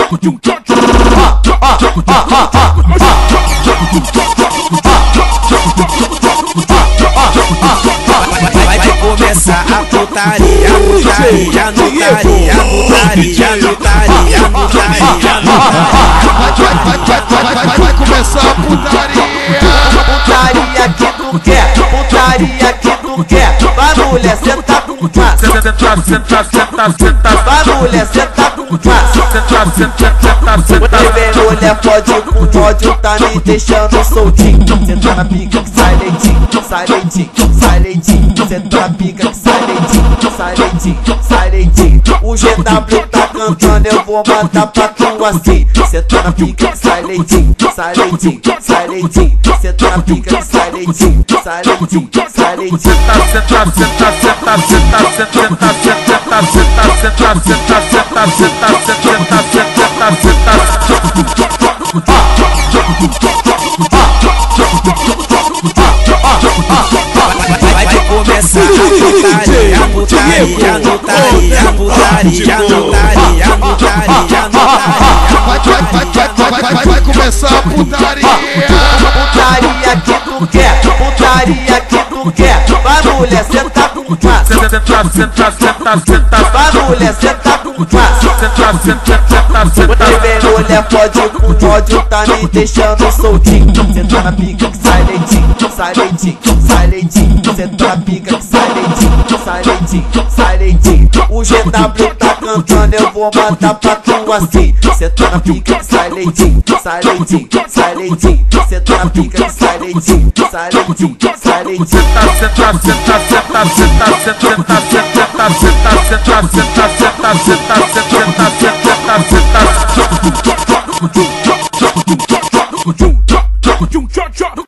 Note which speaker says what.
Speaker 1: Vai começar a putaria, putaria, putaria, putaria, putaria, putaria.
Speaker 2: Vai começar a putaria.
Speaker 3: Putaria que tu quer, putaria que tu quer. Vai mulher, senta com classe. Vai mulher, senta com classe. Vem mulher, pode com ódio, tá me deixando soltinho. Senta na pica que sai leitinho, sai leitinho, sai leitinho. Senta na pica que sai leitinho, sai leitinho, sai leitinho. O GW tá cantando, eu vou mandar pra tu assim. Senta na pica que sai leitinho, sai leitinho, sai leitinho. Senta na pica que sai leitinho, sai leitinho, sai leitinho.
Speaker 1: Vai começar a putaria, putaria, putaria, putaria, putaria, putaria.
Speaker 2: Vai começar a putaria.
Speaker 3: Putaria que tu quer, putaria que tu quer. Vai mulher, senta com classe. Vai mulher, senta com classe. Vem mulher, pode com ódio, tá me deixando soltinho. Senta na pica que sai leitinho, sai leitinho, sai leitinho. Senta na pica que sai leitinho, sai leitinho, sai leitinho. O GW tá cantando, eu vou mandar pra tu assim. Senta na pica que sai leitinho, sai leitinho, sai leitinho. Senta na pica que sai leitinho, sai leitinho, sai leitinho.
Speaker 4: Tchau, tchau.